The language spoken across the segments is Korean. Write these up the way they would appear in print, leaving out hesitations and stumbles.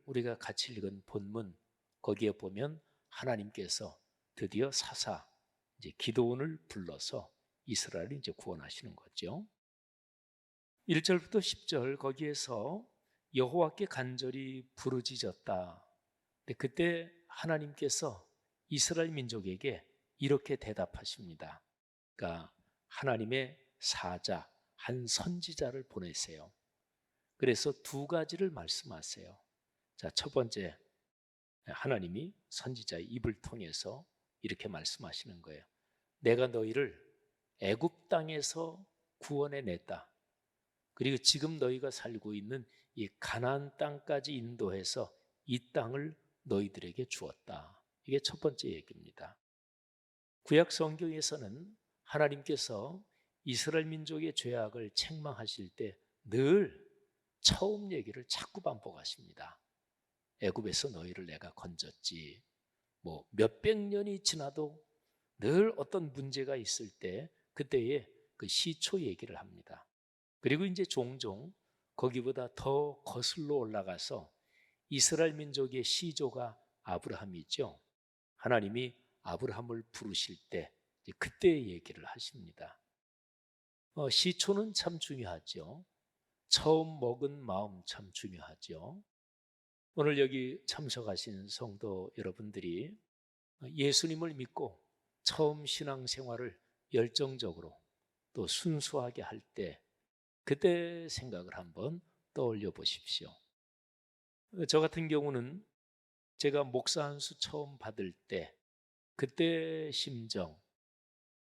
우리가 같이 읽은 본문 거기에 보면 하나님께서 드디어 사사 이제 기드온을 불러서 이스라엘을 이제 구원하시는 거죠. 1절부터 10절 거기에서 여호와께 간절히 부르짖었다. 근데 그때 하나님께서 이스라엘 민족에게 이렇게 대답하십니다. 그러니까 하나님의 사자, 한 선지자를 보내세요. 그래서 두 가지를 말씀하세요. 자, 첫 번째, 하나님이 선지자의 입을 통해서 이렇게 말씀하시는 거예요. 내가 너희를 애굽 땅에서 구원해 냈다. 그리고 지금 너희가 살고 있는 이 가나안 땅까지 인도해서 이 땅을 너희들에게 주었다. 이게 첫 번째 얘기입니다. 구약 성경에서는 하나님께서 이스라엘 민족의 죄악을 책망하실 때 늘 처음 얘기를 자꾸 반복하십니다. 애굽에서 너희를 내가 건졌지. 뭐 몇백 년이 지나도 늘 어떤 문제가 있을 때 그때의 그 시초 얘기를 합니다. 그리고 이제 종종 거기보다 더 거슬러 올라가서 이스라엘 민족의 시조가 아브라함이죠. 하나님이 아브라함을 부르실 때 그때의 얘기를 하십니다. 시초는 참 중요하죠. 처음 먹은 마음 참 중요하죠. 오늘 여기 참석하신 성도 여러분들이 예수님을 믿고 처음 신앙생활을 열정적으로 또 순수하게 할 때 그때 생각을 한번 떠올려 보십시오. 저 같은 경우는 제가 목사 안수 처음 받을 때 그때 심정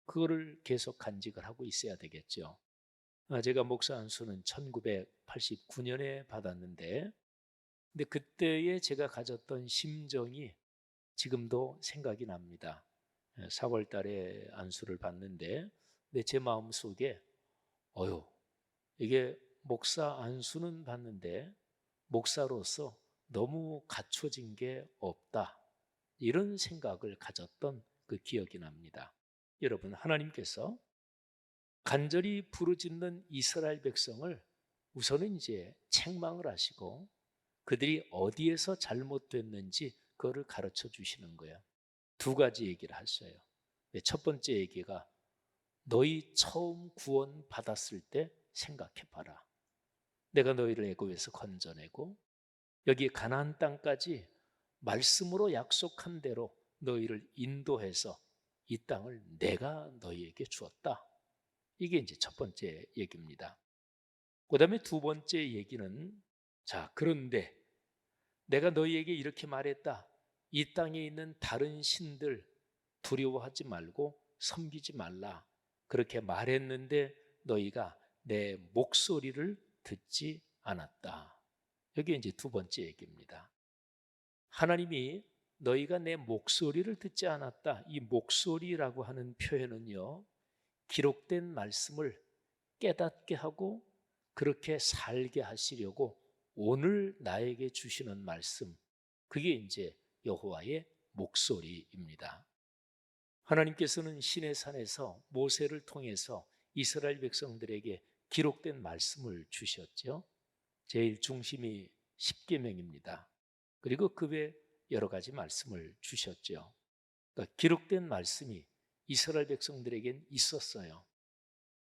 그거를 계속 간직을 하고 있어야 되겠죠. 제가 목사 안수는 1989년에 받았는데 근데 그때에 제가 가졌던 심정이 지금도 생각이 납니다. 4월 달에 안수를 받는데 근데 제 마음속에 어휴 이게 목사 안수는 받는데 목사로서 너무 갖춰진 게 없다. 이런 생각을 가졌던 그 기억이 납니다. 여러분, 하나님께서 간절히 부르짖는 이스라엘 백성을 우선은 이제 책망을 하시고 그들이 어디에서 잘못됐는지 그거를 가르쳐 주시는 거예요. 두 가지 얘기를 하셔요. 첫 번째 얘기가 너희 처음 구원 받았을 때 생각해 봐라. 내가 너희를 애굽에서 건져내고 여기 가나안 땅까지 말씀으로 약속한 대로 너희를 인도해서 이 땅을 내가 너희에게 주었다. 이게 이제 첫 번째 얘기입니다. 그다음에 두 번째 얘기는 자, 그런데 내가 너희에게 이렇게 말했다. 이 땅에 있는 다른 신들 두려워하지 말고 섬기지 말라. 그렇게 말했는데 너희가 내 목소리를 듣지 않았다. 여기 이제 두 번째 얘기입니다. 하나님이 너희가 내 목소리를 듣지 않았다. 이 목소리라고 하는 표현은요. 기록된 말씀을 깨닫게 하고 그렇게 살게 하시려고 오늘 나에게 주시는 말씀. 그게 이제 여호와의 목소리입니다. 하나님께서는 시내산에서 모세를 통해서 이스라엘 백성들에게 기록된 말씀을 주셨죠. 제일 중심이 십계명입니다. 그리고 그 외 여러 가지 말씀을 주셨죠. 그러니까 기록된 말씀이 이스라엘 백성들에겐 있었어요.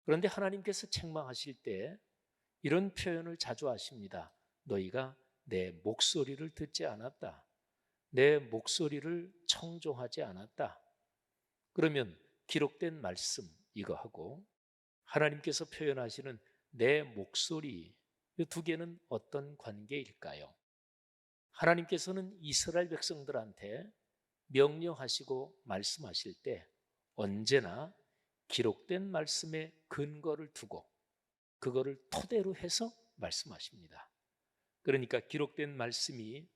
그런데 하나님께서 책망하실 때 이런 표현을 자주 하십니다. 너희가 내 목소리를 듣지 않았다. 내 목소리를 청종하지 않았다. 그러면 기록된 말씀 이거 하고 하나님께서 표현하시는 내 목소리 이 두 개는 어떤 관계일까요? 하나님께서는 이스라엘 백성들한테 명령하시고 말씀하실 때 언제나 기록된 말씀에 근거를 두고 그거를 토대로 해서 말씀하십니다. 그러니까 기록된 말씀이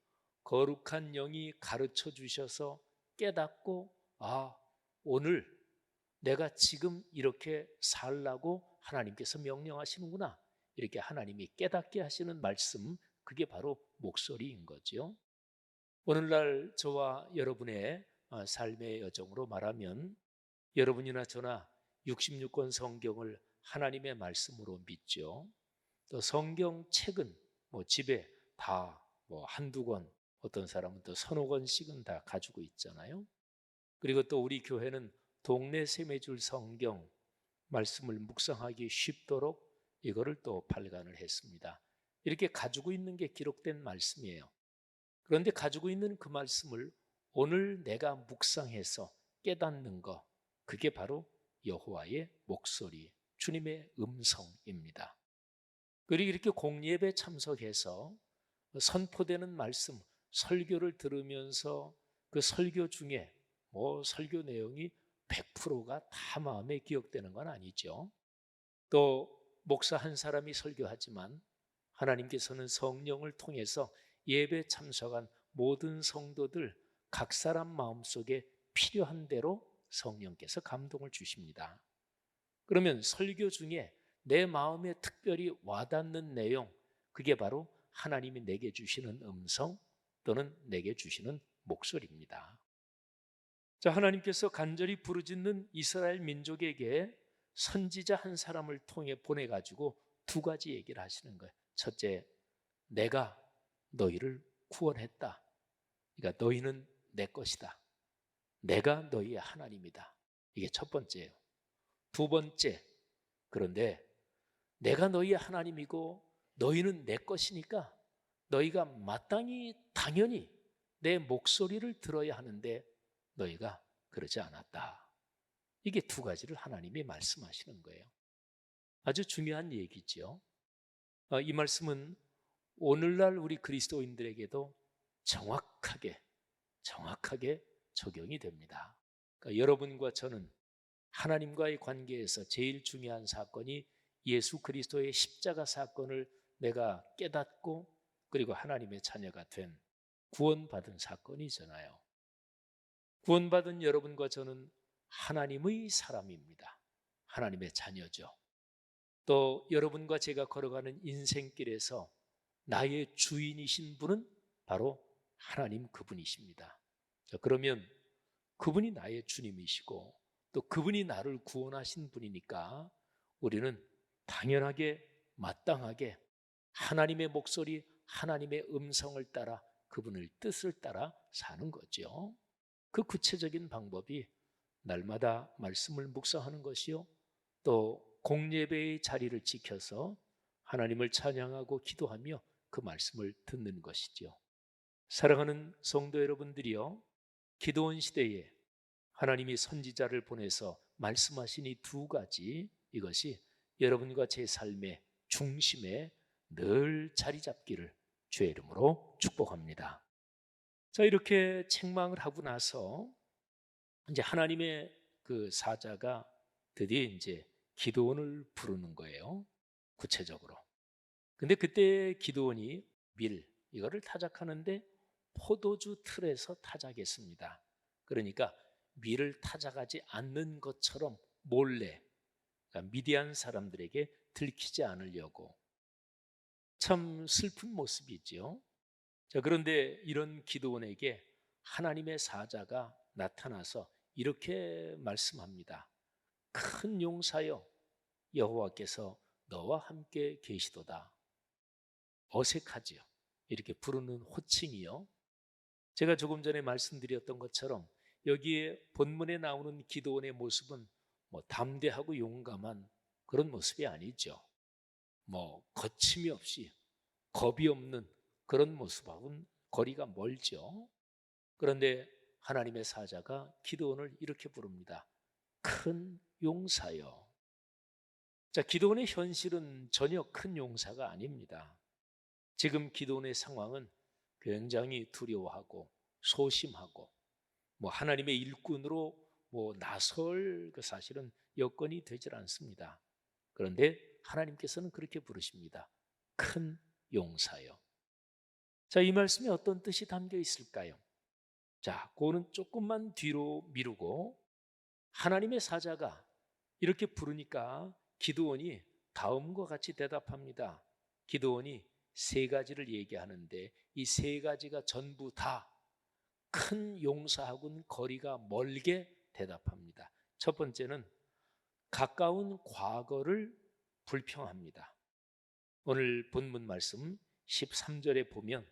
거룩한 영이 가르쳐 주셔서 깨닫고 오늘 내가 지금 이렇게 살라고 하나님께서 명령하시는구나. 이렇게 하나님이 깨닫게 하시는 말씀, 그게 바로 목소리인 거죠. 오늘날 저와 여러분의 삶의 여정으로 말하면 여러분이나 저나 66권 성경을 하나님의 말씀으로 믿죠. 또 성경책은 집에 다 뭐 한두 권, 어떤 사람은 또 서너 권씩은 다 가지고 있잖아요. 그리고 또 우리 교회는 동네 세매줄 성경 말씀을 묵상하기 쉽도록 이거를 또 발간을 했습니다. 이렇게 가지고 있는 게 기록된 말씀이에요. 그런데 가지고 있는 그 말씀을 오늘 내가 묵상해서 깨닫는 거, 그게 바로 여호와의 목소리, 주님의 음성입니다. 그리고 이렇게 공예배에 참석해서 선포되는 말씀, 설교를 들으면서 그 설교 중에 뭐 설교 내용이 100%가 다 마음에 기억되는 건 아니죠. 또 목사 한 사람이 설교하지만 하나님께서는 성령을 통해서 예배 참석한 모든 성도들 각 사람 마음속에 필요한 대로 성령께서 감동을 주십니다. 그러면 설교 중에 내 마음에 특별히 와닿는 내용, 그게 바로 하나님이 내게 주시는 음성 또는 내게 주시는 목소리입니다. 자, 하나님께서 간절히 부르짖는 이스라엘 민족에게 선지자 한 사람을 통해 보내가지고 두 가지 얘기를 하시는 거예요. 첫째, 내가 너희를 구원했다. 그러니까 너희는 내 것이다. 내가 너희의 하나님이다. 이게 첫 번째예요. 두 번째, 그런데 내가 너희의 하나님이고 너희는 내 것이니까 너희가 마땅히 당연히 내 목소리를 들어야 하는데 너희가 그러지 않았다. 이게 두 가지를 하나님이 말씀하시는 거예요. 아주 중요한 얘기죠. 이 말씀은 오늘날 우리 그리스도인들에게도 정확하게 적용이 됩니다. 그러니까 여러분과 저는 하나님과의 관계에서 제일 중요한 사건이 예수 그리스도의 십자가 사건을 내가 깨닫고 그리고 하나님의 자녀가 된 구원받은 사건이잖아요. 구원받은 여러분과 저는 하나님의 사람입니다. 하나님의 자녀죠. 또 여러분과 제가 걸어가는 인생길에서 나의 주인이신 분은 바로 하나님 그분이십니다. 자, 그러면 그분이 나의 주님이시고 또 그분이 나를 구원하신 분이니까 우리는 당연하게 마땅하게 하나님의 목소리, 하나님의 음성을 따라 그분의 뜻을 따라 사는 거죠. 그 구체적인 방법이 날마다 말씀을 묵상하는 것이요, 또 공예배의 자리를 지켜서 하나님을 찬양하고 기도하며 그 말씀을 듣는 것이죠. 사랑하는 성도 여러분들이요, 기도원 시대에 하나님이 선지자를 보내서 말씀하신 이 두 가지, 이것이 여러분과 제 삶의 중심에 늘 자리 잡기를 주의 이름으로 축복합니다. 자, 이렇게 책망을 하고 나서 이제 하나님의 그 사자가 드디어 이제 기드온을 부르는 거예요. 구체적으로. 근데 그때 기드온이 이거를 타작하는데 포도주 틀에서 타작했습니다. 그러니까 밀을 타작하지 않는 것처럼 몰래, 그러니까 미디안 사람들에게 들키지 않으려고. 참 슬픈 모습이죠. 자, 그런데 이런 기드온에게 하나님의 사자가 나타나서 이렇게 말씀합니다. 큰 용사여, 여호와께서 너와 함께 계시도다. 어색하지요. 이렇게 부르는 호칭이요. 제가 조금 전에 말씀드렸던 것처럼 여기에 본문에 나오는 기드온의 모습은 뭐 담대하고 용감한 그런 모습이 아니죠. 뭐 거침이 없이 겁이 없는 그런 모습하고는 거리가 멀죠. 그런데 하나님의 사자가 기드온을 이렇게 부릅니다. 큰 용사여. 자, 기드온의 현실은 전혀 큰 용사가 아닙니다. 지금 기드온의 상황은 굉장히 두려워하고 소심하고 뭐 하나님의 일꾼으로 뭐 나설 그 사실은 여건이 되질 않습니다. 그런데 하나님께서는 그렇게 부르십니다. 큰 용사여. 자, 이 말씀에 어떤 뜻이 담겨 있을까요? 자, 그거는 조금만 뒤로 미루고 하나님의 사자가 이렇게 부르니까 기드온이 다음과 같이 대답합니다. 기드온이 세 가지를 얘기하는데 이 세 가지가 전부 다 큰 용사하고는 거리가 멀게 대답합니다. 첫 번째는 가까운 과거를 불평합니다. 오늘 본문 말씀 13절에 보면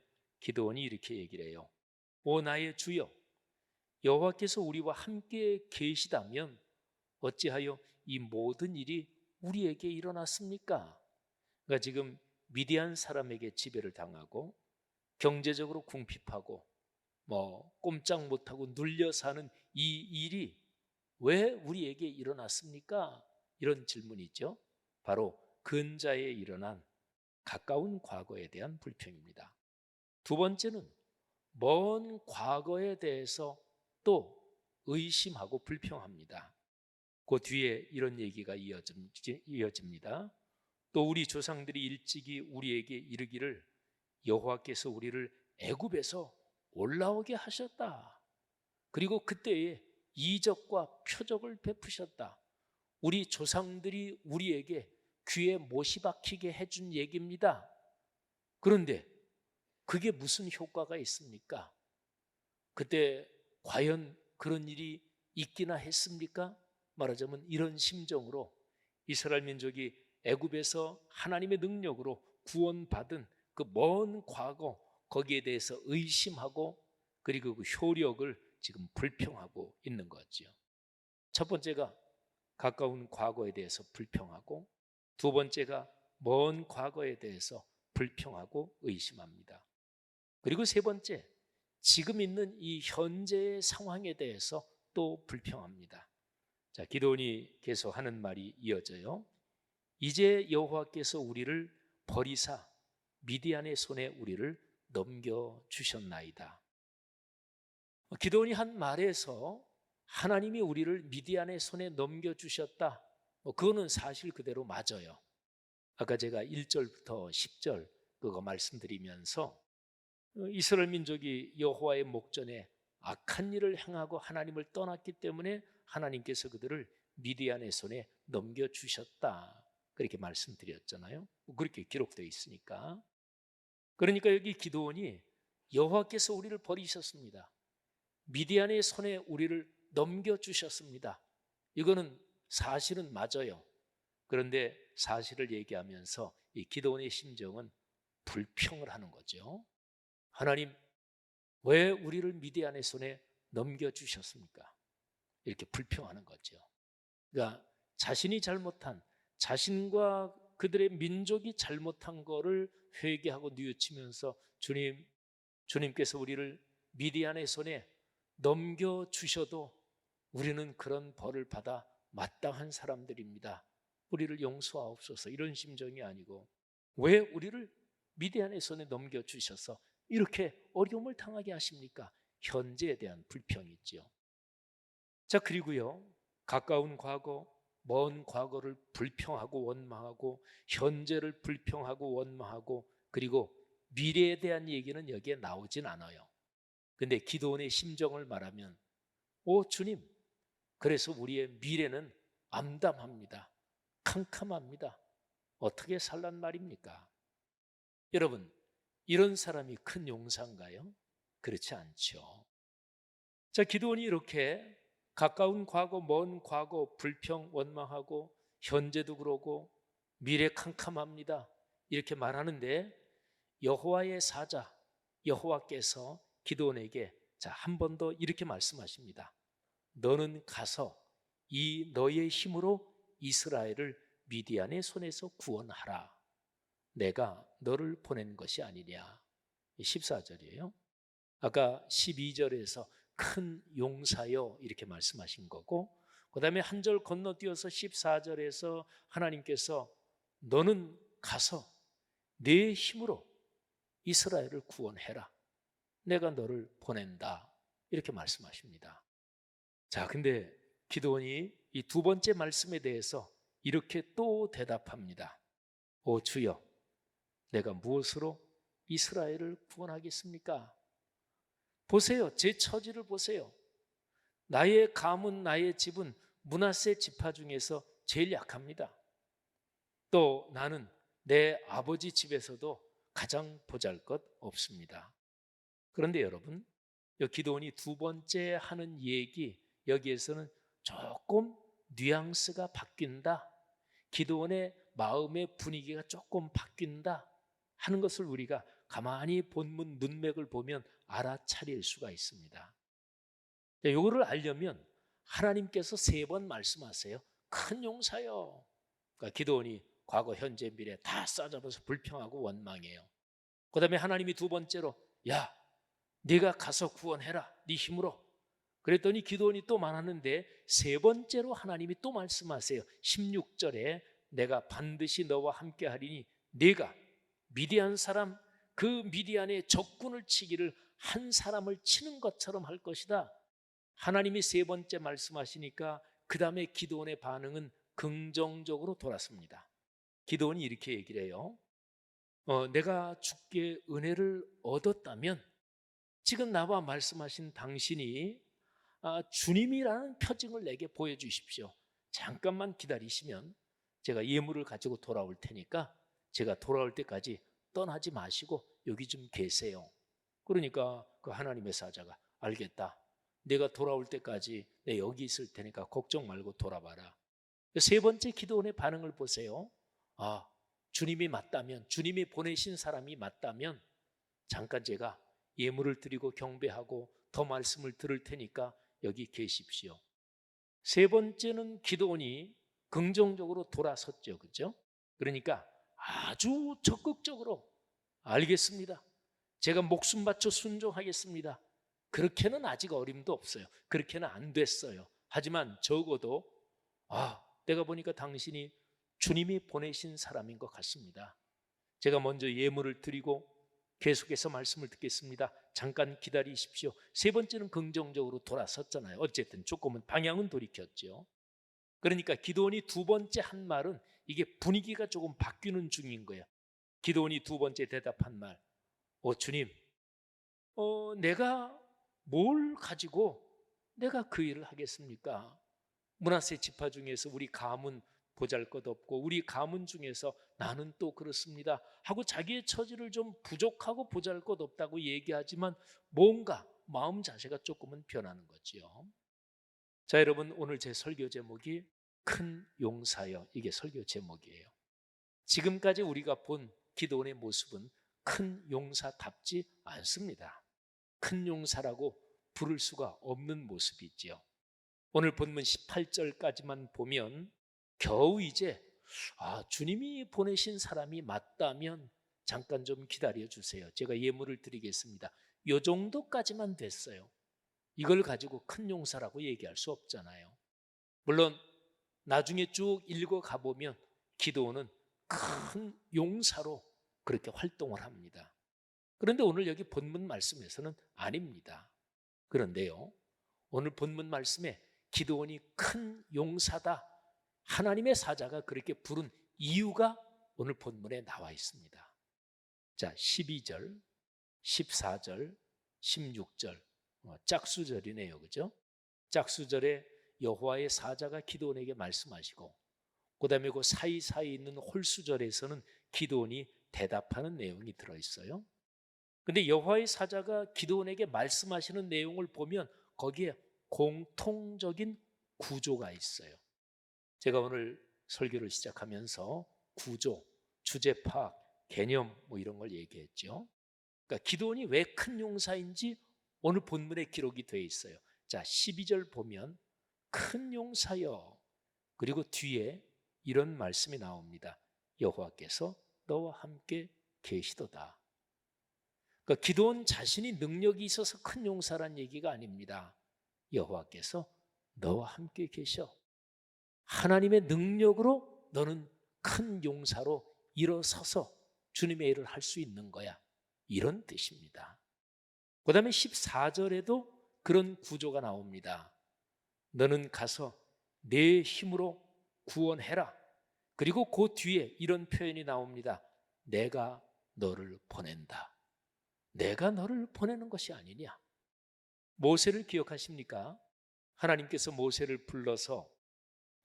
기드온이 이렇게 얘기를 해요. 오 나의 주여, 여호와께서 우리와 함께 계시다면 어찌하여 이 모든 일이 우리에게 일어났습니까? 그러니까 지금 미디안 사람에게 지배를 당하고 경제적으로 궁핍하고 꼼짝 못하고 눌려 사는 이 일이 왜 우리에게 일어났습니까? 이런 질문이죠. 바로 근자에 일어난 가까운 과거에 대한 불평입니다. 두 번째는 먼 과거에 대해서 또 의심하고 불평합니다. 그 뒤에 이런 얘기가 이어집니다. 또 우리 조상들이 일찍이 우리에게 이르기를 여호와께서 우리를 애굽에서 올라오게 하셨다. 그리고 그때에 이적과 표적을 베푸셨다. 우리 조상들이 우리에게 귀에 못이 박히게 해준 얘기입니다. 그런데 그게 무슨 효과가 있습니까? 그때 과연 그런 일이 있기나 했습니까? 말하자면 이런 심정으로 이스라엘 민족이 애굽에서 하나님의 능력으로 구원받은 그 먼 과거, 거기에 대해서 의심하고 그리고 그 효력을 지금 불평하고 있는 거죠. 첫 번째가 가까운 과거에 대해서 불평하고, 두 번째가 먼 과거에 대해서 불평하고 의심합니다. 그리고 세 번째, 지금 있는 이 현재의 상황에 대해서 또 불평합니다. 자, 기드온이 계속 하는 말이 이어져요. 이제 여호와께서 우리를 버리사 미디안의 손에 우리를 넘겨주셨나이다. 기드온이 한 말에서 하나님이 우리를 미디안의 손에 넘겨주셨다, 그거는 사실 그대로 맞아요. 아까 제가 1절부터 10절 그거 말씀드리면서 이스라엘 민족이 여호와의 목전에 악한 일을 행하고 하나님을 떠났기 때문에 하나님께서 그들을 미디안의 손에 넘겨주셨다, 그렇게 말씀드렸잖아요. 그렇게 기록되어 있으니까. 그러니까 여기 기드온이 여호와께서 우리를 버리셨습니다, 미디안의 손에 우리를 넘겨주셨습니다, 이거는 사실은 맞아요. 그런데 사실을 얘기하면서 이 기드온의 심정은 불평을 하는 거죠. 하나님, 왜 우리를 미디안의 손에 넘겨주셨습니까? 이렇게 불평하는 거죠. 그러니까 자신이 잘못한, 자신과 그들의 민족이 잘못한 거를 회개하고 뉘우치면서 주님께서 우리를 미디안의 손에 넘겨주셔도 우리는 그런 벌을 받아 마땅한 사람들입니다, 우리를 용서하옵소서, 이런 심정이 아니고 왜 우리를 미디안의 손에 넘겨주셔서 이렇게 어려움을 당하게 하십니까? 현재에 대한 불평이 있죠. 자, 그리고요, 가까운 과거, 먼 과거를 불평하고 원망하고 현재를 불평하고 원망하고 그리고 미래에 대한 얘기는 여기에 나오진 않아요. 근데 기드온의 심정을 말하면, 오 주님, 그래서 우리의 미래는 암담합니다, 캄캄합니다, 어떻게 살란 말입니까? 여러분, 이런 사람이 큰 용사인가요? 그렇지 않죠. 자, 기드온이 이렇게 가까운 과거, 먼 과거 불평, 원망하고 현재도 그러고 미래 캄캄합니다, 이렇게 말하는데 여호와의 사자 여호와께서 기드온에게 한 번 더 이렇게 말씀하십니다. 너는 가서 이 너의 힘으로 이스라엘을 미디안의 손에서 구원하라. 내가 너를 보낸 것이 아니냐. 14절이에요. 아까 12절에서 큰 용사여 이렇게 말씀하신 거고, 그 다음에 한 절 건너뛰어서 14절에서 하나님께서 너는 가서 내 힘으로 이스라엘을 구원해라, 내가 너를 보낸다, 이렇게 말씀하십니다. 자, 근데 기드온이 이 두 번째 말씀에 대해서 이렇게 또 대답합니다. 오 주여, 내가 무엇으로 이스라엘을 구원하겠습니까? 보세요, 제 처지를 보세요. 나의 가문, 나의 집은 므낫세 지파 중에서 제일 약합니다. 또 나는 내 아버지 집에서도 가장 보잘것 없습니다. 그런데 여러분, 기드온이 두 번째 하는 얘기, 여기에서는 조금 뉘앙스가 바뀐다, 기드온의 마음의 분위기가 조금 바뀐다 하는 것을 우리가 가만히 본문 문맥을 보면 알아차릴 수가 있습니다. 이거를 알려면 하나님께서 3번 말씀하세요. 큰 용사요. 그러니까 기드온이 과거, 현재, 미래 다 싸잡아서 불평하고 원망해요. 그 다음에 하나님이 2번째로 야, 네가 가서 구원해라, 네 힘으로. 그랬더니 기드온이 또 말하는데 3번째로 하나님이 또 말씀하세요. 16절에 내가 반드시 너와 함께 하리니 네가 미디안 사람 그 미디안의 적군을 치기를 한 사람을 치는 것처럼 할 것이다. 하나님이 3번째 말씀하시니까 그 다음에 기드온의 반응은 긍정적으로 돌았습니다. 기드온이 이렇게 얘기를 해요. 내가 주께 은혜를 얻었다면 지금 나와 말씀하신 당신이 주님이라는 표징을 내게 보여주십시오. 잠깐만 기다리시면 제가 예물을 가지고 돌아올 테니까 제가 돌아올 때까지 떠나지 마시고 여기 좀 계세요. 그러니까 그 하나님의 사자가 알겠다. 내가 돌아올 때까지 내 여기 있을 테니까 걱정 말고 돌아봐라. 3번째 기드온의 반응을 보세요. 주님이 맞다면, 주님이 보내신 사람이 맞다면 잠깐 제가 예물을 드리고 경배하고 더 말씀을 들을 테니까 여기 계십시오. 3번째는 기드온이 긍정적으로 돌아섰죠. 그렇죠? 그러니까 아주 적극적으로 알겠습니다. 제가 목숨 바쳐 순종하겠습니다. 그렇게는 아직 어림도 없어요. 그렇게는 안 됐어요. 하지만 적어도 내가 보니까 당신이 주님이 보내신 사람인 것 같습니다. 제가 먼저 예물을 드리고 계속해서 말씀을 듣겠습니다. 잠깐 기다리십시오. 3번째는 긍정적으로 돌아섰잖아요. 어쨌든 조금은 방향은 돌이켰죠. 그러니까 기드온이 2번째 한 말은 이게 분위기가 조금 바뀌는 중인 거예요. 기드온이 2번째 대답한 말, 주님, 내가 뭘 가지고 내가 그 일을 하겠습니까? 므낫세 지파 중에서 우리 가문 보잘것없고 우리 가문 중에서 나는 또 그렇습니다 하고 자기의 처지를 좀 부족하고 보잘것없다고 얘기하지만 뭔가 마음 자세가 조금은 변하는 거지요. 자, 여러분, 오늘 제 설교 제목이 큰 용사여, 이게 설교 제목이에요. 지금까지 우리가 본 기드온의 모습은 큰 용사답지 않습니다. 큰 용사라고 부를 수가 없는 모습이지요. 오늘 본문 18절까지만 보면 겨우 이제 주님이 보내신 사람이 맞다면 잠깐 좀 기다려 주세요. 제가 예물을 드리겠습니다. 이 정도까지만 됐어요. 이걸 가지고 큰 용사라고 얘기할 수 없잖아요. 물론 나중에 쭉 읽어가 보면 기드온은 큰 용사로 그렇게 활동을 합니다. 그런데 오늘 여기 본문 말씀에서는 아닙니다. 그런데요, 오늘 본문 말씀에 기드온이 큰 용사다, 하나님의 사자가 그렇게 부른 이유가 오늘 본문에 나와 있습니다. 자, 12절, 14절, 16절 짝수절이네요. 그죠? 짝수절에 여호와의 사자가 기드온에게 말씀하시고 그 다음에 그 사이사이 있는 홀수절에서는 기드온이 대답하는 내용이 들어있어요. 근데 여호와의 사자가 기드온에게 말씀하시는 내용을 보면 거기에 공통적인 구조가 있어요. 제가 오늘 설교를 시작하면서 구조, 주제 파악, 개념 이런 걸 얘기했죠. 그러니까 기드온이 왜 큰 용사인지 오늘 본문에 기록이 되어 있어요. 자, 12절 보면 큰 용사여, 그리고 뒤에 이런 말씀이 나옵니다. 여호와께서 너와 함께 계시도다. 그러니까 기드온 자신이 능력이 있어서 큰 용사란 얘기가 아닙니다. 여호와께서 너와 함께 계셔. 하나님의 능력으로 너는 큰 용사로 일어서서 주님의 일을 할 수 있는 거야. 이런 뜻입니다. 그 다음에 14절에도 그런 구조가 나옵니다. 너는 가서 내 힘으로 구원해라. 그리고 그 뒤에 이런 표현이 나옵니다. 내가 너를 보낸다. 내가 너를 보내는 것이 아니냐. 모세를 기억하십니까? 하나님께서 모세를 불러서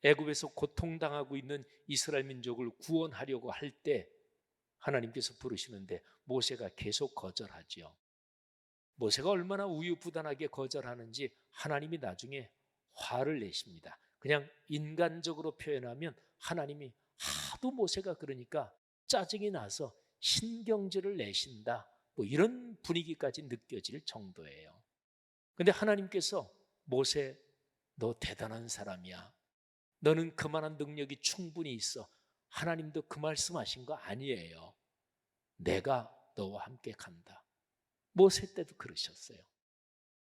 애굽에서 고통당하고 있는 이스라엘 민족을 구원하려고 할 때 하나님께서 부르시는데 모세가 계속 거절하지요. 모세가 얼마나 우유부단하게 거절하는지 하나님이 나중에 화를 내십니다. 그냥 인간적으로 표현하면 하나님이 하도 모세가 그러니까 짜증이 나서 신경질을 내신다, 뭐 이런 분위기까지 느껴질 정도예요. 근데 하나님께서 모세, 너 대단한 사람이야. 너는 그만한 능력이 충분히 있어. 하나님도 그 말씀하신 거 아니에요. 내가 너와 함께 간다. 모세 때도 그러셨어요.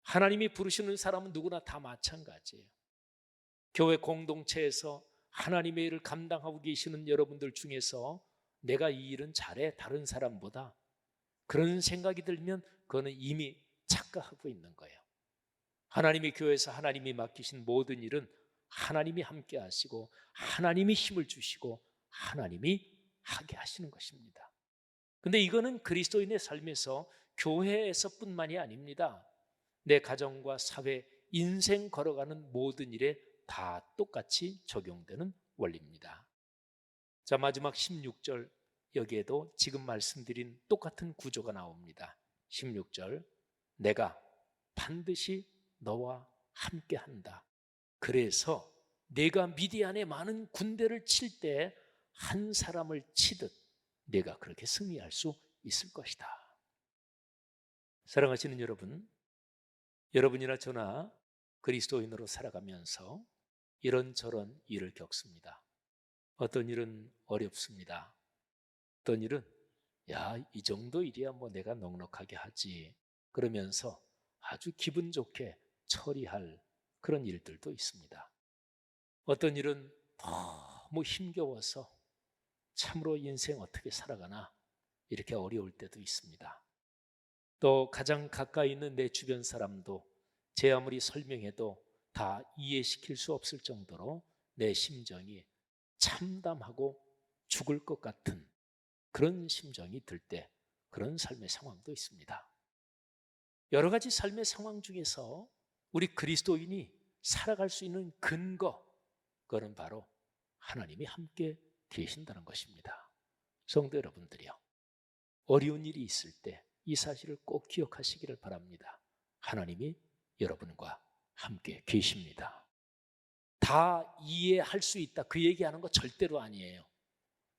하나님이 부르시는 사람은 누구나 다 마찬가지예요. 교회 공동체에서 하나님의 일을 감당하고 계시는 여러분들 중에서 내가 이 일은 잘해, 다른 사람보다, 그런 생각이 들면 그거는 이미 착각하고 있는 거예요. 하나님의 교회에서 하나님이 맡기신 모든 일은 하나님이 함께 하시고 하나님이 힘을 주시고 하나님이 하게 하시는 것입니다. 근데 이거는 그리스도인의 삶에서 교회에서뿐만이 아닙니다. 내 가정과 사회, 인생 걸어가는 모든 일에 다 똑같이 적용되는 원리입니다. 자, 마지막 16절, 여기에도 지금 말씀드린 똑같은 구조가 나옵니다. 16절, 내가 반드시 너와 함께 한다. 그래서 내가 미디안의 많은 군대를 칠 때 한 사람을 치듯 내가 그렇게 승리할 수 있을 것이다. 사랑하시는 여러분, 여러분이나 저나 그리스도인으로 살아가면서 이런저런 일을 겪습니다. 어떤 일은 어렵습니다. 어떤 일은 이 정도 일이야 뭐 내가 넉넉하게 하지, 그러면서 아주 기분 좋게 처리할 그런 일들도 있습니다. 어떤 일은 너무 힘겨워서 참으로 인생 어떻게 살아가나 이렇게 어려울 때도 있습니다. 또 가장 가까이 있는 내 주변 사람도 제 아무리 설명해도 다 이해시킬 수 없을 정도로 내 심정이 참담하고 죽을 것 같은 그런 심정이 들 때, 그런 삶의 상황도 있습니다. 여러 가지 삶의 상황 중에서 우리 그리스도인이 살아갈 수 있는 근거, 그거는 바로 하나님이 함께 계신다는 것입니다. 성도 여러분들이요, 어려운 일이 있을 때 이 사실을 꼭 기억하시기를 바랍니다. 하나님이 여러분과 함께 계십니다. 다 이해할 수 있다, 그 얘기하는 거 절대로 아니에요.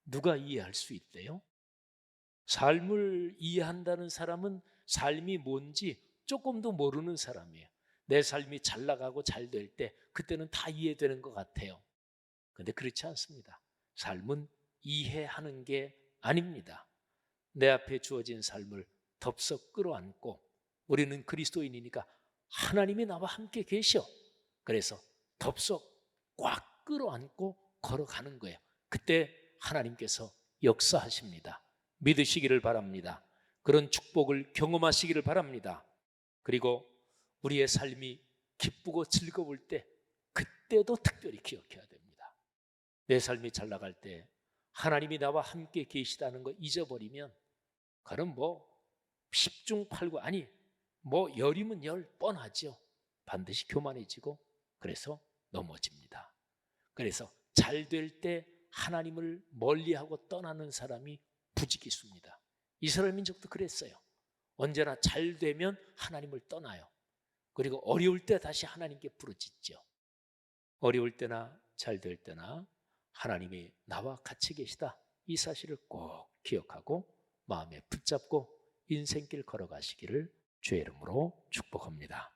누가 이해할 수 있대요? 삶을 이해한다는 사람은 삶이 뭔지 조금도 모르는 사람이에요. 내 삶이 잘 나가고 잘 될 때 그때는 다 이해되는 것 같아요. 그런데 그렇지 않습니다. 삶은 이해하는 게 아닙니다. 내 앞에 주어진 삶을 덥석 끌어안고, 우리는 그리스도인이니까 하나님이 나와 함께 계셔. 그래서 덥석 꽉 끌어안고 걸어가는 거예요. 그때 하나님께서 역사하십니다. 믿으시기를 바랍니다. 그런 축복을 경험하시기를 바랍니다. 그리고 우리의 삶이 기쁘고 즐거울 때 그때도 특별히 기억해야 됩니다. 내 삶이 잘 나갈 때 하나님이 나와 함께 계시다는 거 잊어버리면 그건 뭐 10중 8구, 아니 뭐 열이면 열 뻔하죠. 반드시 교만해지고 그래서 넘어집니다. 그래서 잘 될 때 하나님을 멀리하고 떠나는 사람이 부지기수입니다. 이스라엘 민족도 그랬어요. 언제나 잘 되면 하나님을 떠나요. 그리고 어려울 때 다시 하나님께 부르짖죠. 어려울 때나 잘 될 때나 하나님이 나와 같이 계시다, 이 사실을 꼭 기억하고 마음에 붙잡고 인생길 걸어가시기를 주의 이름으로 축복합니다.